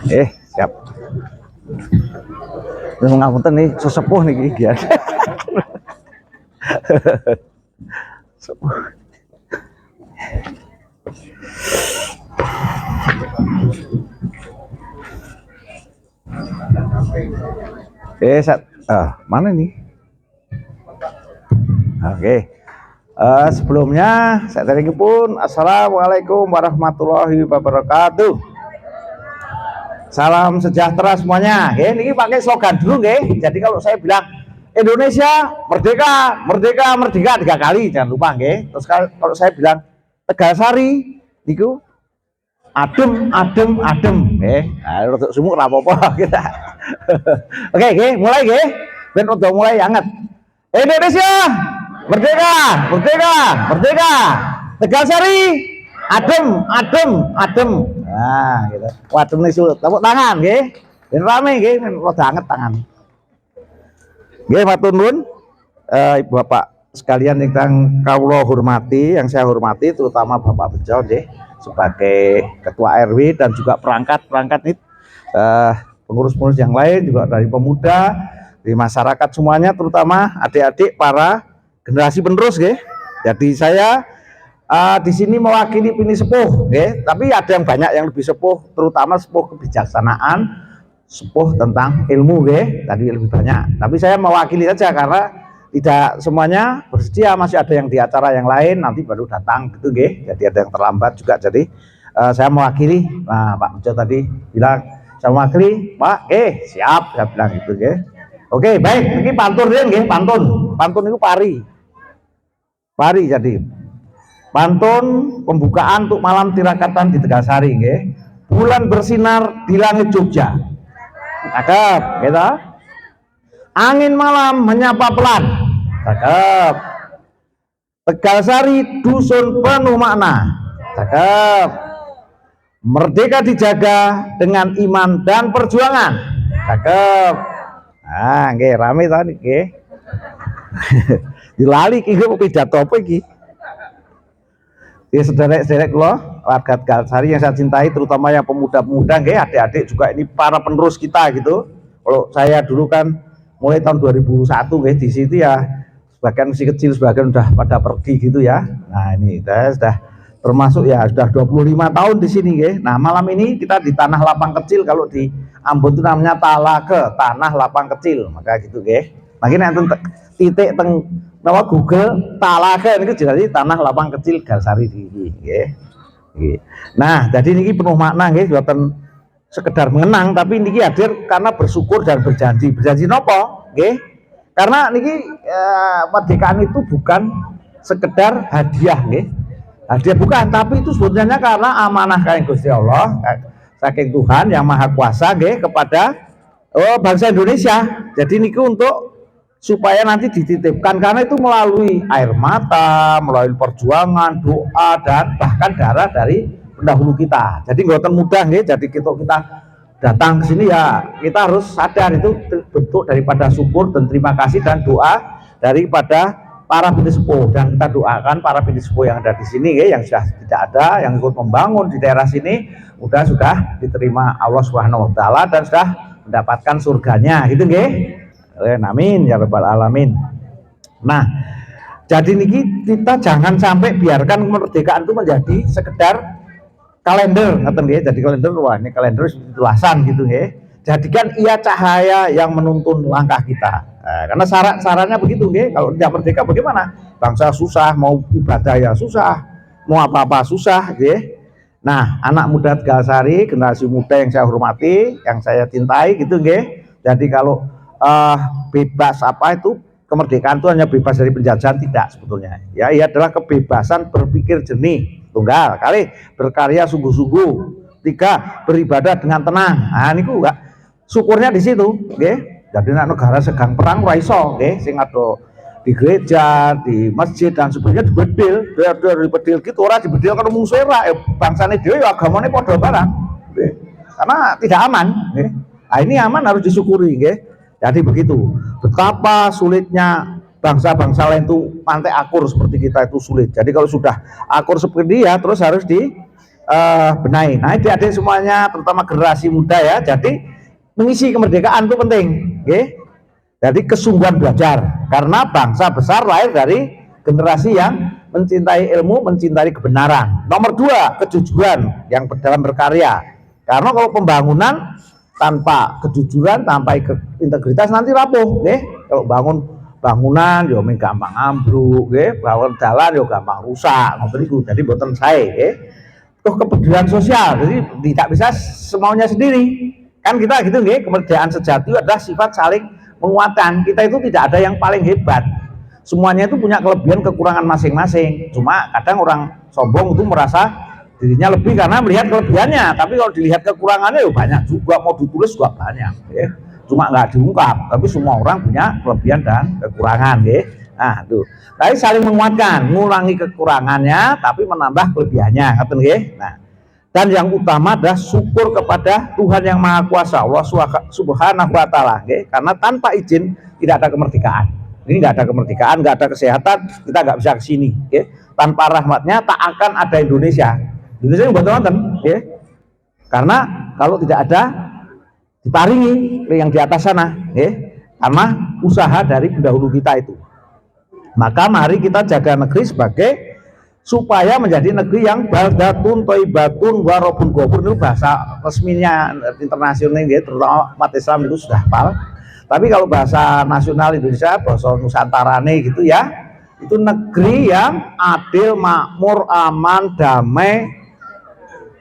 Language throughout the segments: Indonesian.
Siap. Terus ngapunten nih sesepuh nih iki. Sepuh. Mana nih? Oke. Sebelumnya saya tadi pun assalamualaikum warahmatullahi wabarakatuh. Salam sejahtera semuanya. Ini pakai slogan dulu, Jadi kalau saya bilang Indonesia merdeka, merdeka, merdeka 3 kali, jangan lupa, Terus kalau saya bilang Tegalsari, niku adem, adem, adem, Untuk semua apa-apa kita. Oke, mulai, Ben udah mulai anget. Indonesia merdeka, merdeka, merdeka. Tegalsari adem, adem, adem. Nah, gitu. Waduh nih sulit. Tepuk tangan, Dan rame, rada anget tangan. Matur nuwun, Ibu Bapak sekalian ingkang kawula hormati, yang saya hormati terutama Bapak Bejo, sebagai Ketua RW dan juga perangkat pengurus-pengurus yang lain juga dari pemuda, di masyarakat semuanya, terutama adik-adik para generasi penerus, Jadi saya di sini mewakili Pini Sepuh, tapi ada yang banyak yang lebih sepuh, terutama sepuh kebijaksanaan, sepuh tentang ilmu, tadi lebih banyak. Tapi saya mewakili saja karena tidak semuanya bersedia, masih ada yang di acara yang lain nanti baru datang gitu, Jadi ada yang terlambat juga. Jadi saya mewakili. Nah, Pak Bejo tadi bilang saya mewakili, Pak, siap, saya bilang gitu, Oke, baik. Ini pantun, pantun itu pari jadi. Pantun pembukaan untuk malam tirakatan di Tegalsari, Bulan bersinar di langit Jogja. Cakep, gitu. Angin malam menyapa pelan. Cakep. Tegalsari dusun penuh makna. Cakep. Merdeka dijaga dengan iman dan perjuangan. Cakep. Nah, rame tadi, Dilali iki pidato apa iki? Sederek-sederek loh, warga Tegalsari yang saya cintai, terutama yang pemuda-pemuda, adik-adik juga, ini para penerus kita gitu. Kalau saya dulu kan mulai tahun 2001, di situ ya sebagian masih kecil, sebagian udah pada pergi gitu ya. Nah ini saya sudah termasuk ya sudah 25 tahun di sini, Nah malam ini kita di tanah lapang kecil, kalau di Ambon itu namanya Talake, tanah lapang kecil, maka gitu, Makanya nanti titik teng nama Google Talake ini jadi tanah lapang kecil Tegalsari ini, Nah, jadi ini penuh makna, bukan sekedar mengenang, tapi ini hadir karena bersyukur dan berjanji. Berjanji nopo, Karena ini kemerdekaan itu bukan sekedar hadiah, Hadiah bukan, tapi itu sebenarnya karena amanah kain Gusti Allah, saking Tuhan yang Maha Kuasa, kepada bangsa Indonesia. Jadi ini untuk supaya nanti dititipkan, karena itu melalui air mata, melalui perjuangan, doa, dan bahkan darah dari pendahulu kita. Jadi nggak mudah, jadi kita datang ke sini ya kita harus sadar itu bentuk daripada syukur dan terima kasih dan doa daripada para Pini Sepuh. Dan kita doakan para Pini Sepuh yang ada di sini, yang sudah tidak ada, yang ikut membangun di daerah sini, sudah diterima Allah Subhanahu Wa Taala dan sudah mendapatkan surganya, gitu, Amin ya rabbal alamin. Nah, jadi niki kita jangan sampai biarkan kemerdekaan itu menjadi sekedar kalender, jadi kalender, wah ini kalender tulasan gitu, Jadikan ia cahaya yang menuntun langkah kita. Nah, karena syaratnya begitu, Kalau tidak merdeka bagaimana? Bangsa susah, mau ibadah ya susah, mau apa-apa susah, Nah, anak muda Tegalsari, generasi muda yang saya hormati, yang saya cintai, gitu, Jadi kalau bebas apa itu, kemerdekaan itu hanya bebas dari penjajahan, tidak sebetulnya. Ya, ia adalah kebebasan berpikir jernih, tunggal kali berkarya sungguh-sungguh, 3 beribadah dengan tenang. Nah ini enggak syukurnya di situ, Jadi negara segang perang ora iso, sing ada di gereja, di masjid dan sebagainya dibedil, dibedil gitu, ora dibedil karo musuhe ra, bangsane dhewe agamane padha barang, karena tidak aman, Nah ini aman, harus disyukuri, Jadi begitu. Betapa sulitnya bangsa-bangsa lain itu pantai akur seperti kita itu sulit. Jadi kalau sudah akur seperti dia, terus harus benahi. Nah, adik-adik semuanya, terutama generasi muda ya, jadi mengisi kemerdekaan itu penting, okay? Jadi kesungguhan belajar, karena bangsa besar lahir dari generasi yang mencintai ilmu, mencintai kebenaran. Nomor dua, kejujuran yang dalam berkarya. Karena kalau pembangunan tanpa kejujuran, tanpa integritas nanti rapuh, okay? Kalau bangunan yo gampang ambruk, okay? Bangun jalan yo gampang rusak, jadi boten sae, okay? Tuh kepedulian sosial, jadi tidak bisa semaunya sendiri. Kan kita gitu nggih, kemerdekaan sejati adalah sifat saling menguatkan. Kita itu tidak ada yang paling hebat. Semuanya itu punya kelebihan kekurangan masing-masing. Cuma kadang orang sombong itu merasa dirinya lebih karena melihat kelebihannya. Tapi kalau dilihat kekurangannya ya banyak juga, mau ditulis juga banyak. Ya. Cuma nggak diungkap. Tapi semua orang punya kelebihan dan kekurangan. Ya. Nah itu. Tapi saling menguatkan, mengurangi kekurangannya, tapi menambah kelebihannya. Nah, dan yang utama adalah syukur kepada Tuhan yang Maha Kuasa, Allah Subhanahu wa Ta'ala, karena tanpa izin tidak ada kemerdekaan. Ini nggak ada kemerdekaan, nggak ada kesehatan, kita nggak bisa ke sini. Tanpa rahmatnya tak akan ada Indonesia. Indonesia yang buat nonton, karena kalau tidak ada diparingi yang di atas sana, karena usaha dari pendahulu kita itu. Maka mari kita jaga negeri sebagai supaya menjadi negeri yang baldatun thayyibatun wa rabbun ghafur. Itu bahasa resminya internasional ya, terutama umat Islam itu sudah hafal. Tapi kalau bahasa nasional Indonesia, bahasa Nusantarane gitu ya, itu negeri yang adil, makmur, aman, damai,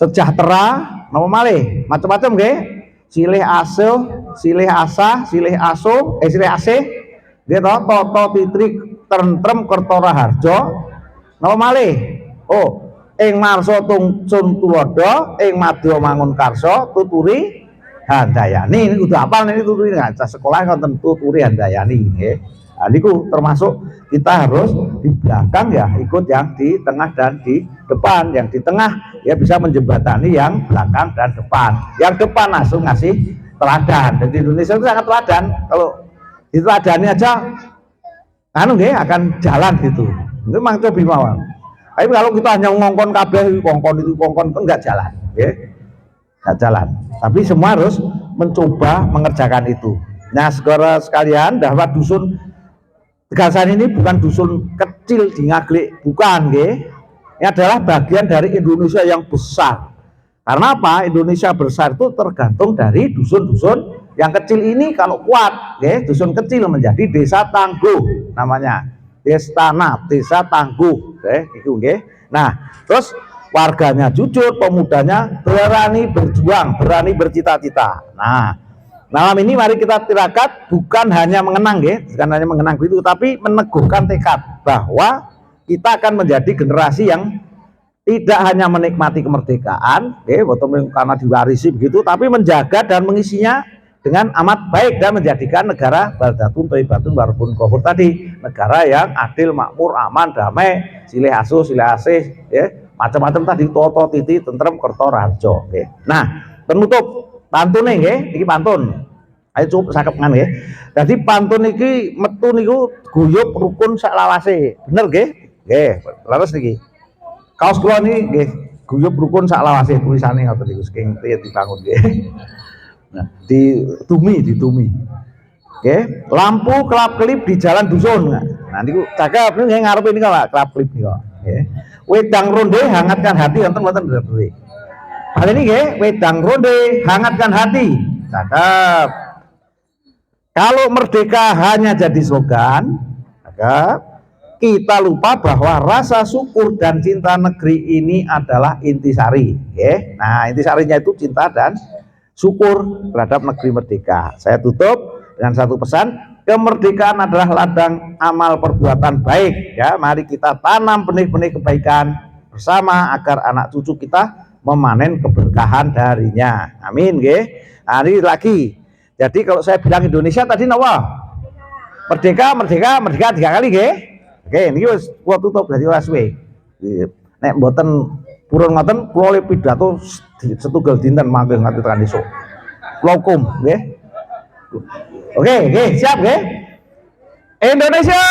sejahtera, nama malih, macam-macam nggih. Silih asuh, silih asah, silih asuh, silih asih, dia toto titrik tentrem kertora harjo, nama malih. Oh, ing marso tungcun tulodo, ing madya mangun karso, tuturi handayani. Ini udah hafal ini tuturi, nggak sekolah kan tentu tuturi handayani. Nah, niku termasuk kita harus di belakang ya ikut yang di tengah dan di depan. Yang di tengah ya bisa menjembatani yang belakang dan depan. Yang depan langsung ngasih teladan. Jadi Indonesia itu sangat teladan. Kalau diteladani aja anu nggih akan jalan gitu. Itu memang cobi mawon. Tapi kalau kita hanya ngongkon kabeh kongkon itu enggak jalan, nggih. Enggak jalan. Tapi semua harus mencoba mengerjakan itu. Nah, saudara sekalian, bahwa dusun Tegasan ini bukan dusun kecil di Ngaglik, bukan nggih. Ini adalah bagian dari Indonesia yang besar. Karena apa? Indonesia besar itu tergantung dari dusun-dusun yang kecil ini. Kalau kuat, dusun kecil menjadi desa tangguh namanya. Desa tangguh, itu nggih. Nah, terus warganya jujur, pemudanya berani berjuang, berani bercita-cita. Nah, malam ini mari kita tirakat bukan hanya mengenang, bukan hanya mengenang itu, tapi meneguhkan tekad bahwa kita akan menjadi generasi yang tidak hanya menikmati kemerdekaan, karena diwarisi begitu, tapi menjaga dan mengisinya dengan amat baik dan menjadikan negara baldatun thayyibatun wa rabbun ghafur tadi, negara yang adil, makmur, aman, damai, silih asuh, silih asih, macam-macam tadi, toto titi tentrem kerto rajo. Nah, penutup pantun ini pantun. Ayo cukup sakep kan nggih. Dadi pantun iki metu niku guyub rukun sak lawase. Bener nggih? Nggih, leres niki. Kaos kula niki nggih guyub rukun sak lawase tulisane ngoten niku saking dibangun nggih. Nah, ditumi. Nggih, lampu kelap-kelip di jalan dusun. Nah niku cakep nggih ngarepe niku Pak, kelap-kelip niku. Nggih. Wedang ronde hangatkan hati wonten nggih. Hal ini nggih, wedang ronde hangatkan hati. Cakep. Kalau merdeka hanya jadi slogan, maka kita lupa bahwa rasa syukur dan cinta negeri ini adalah intisari. Nah, intisarinya itu cinta dan syukur terhadap negeri merdeka. Saya tutup dengan satu pesan, kemerdekaan adalah ladang amal perbuatan baik. Ya, mari kita tanam benih-benih kebaikan bersama agar anak cucu kita memanen keberkahan darinya. Amin, nggih. Nah, ini lagi. Jadi kalau saya bilang Indonesia tadi napa? Merdeka 3 kali nggih. Oke, niki wis kula tutup dadi ora suwe. Nek mboten purun ngoten kula le pidato setunggal dinten mangke nganti tekan esuk. Kula hukum nggih. Oke, siap nggih. Indonesia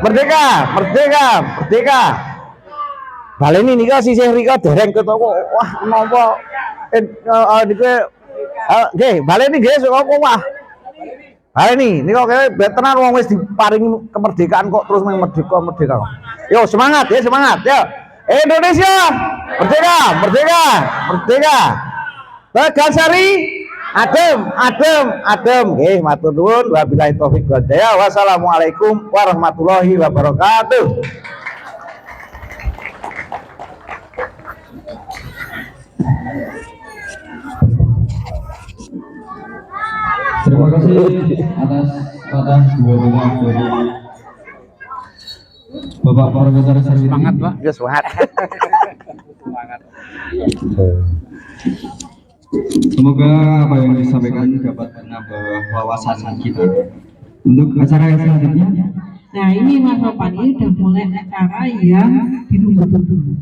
merdeka. baleni nika sisih rika dereng ketoko wah napa niki nggih baleni nggih kok wah baleni nika kaya tenan wong wis diparingi kemerdekaan kok terus merdeka yo semangat ya semangat ya Indonesia merdeka merdeka merdeka Tegalsari adem nggih matur nuwun wabillahi taufik wal hidayah wassalamualaikum warahmatullahi wabarakatuh. Terima kasih atas dua dengar dari Bapak Profesor Sarwini. Semangat Pak, ya semangat. Semangat. Semoga apa yang disampaikan dapat menambah wawasan kita untuk acara yang selanjutnya. Nah ini Mas Ropan ini udah mulai acara yang ditunggu-tunggu.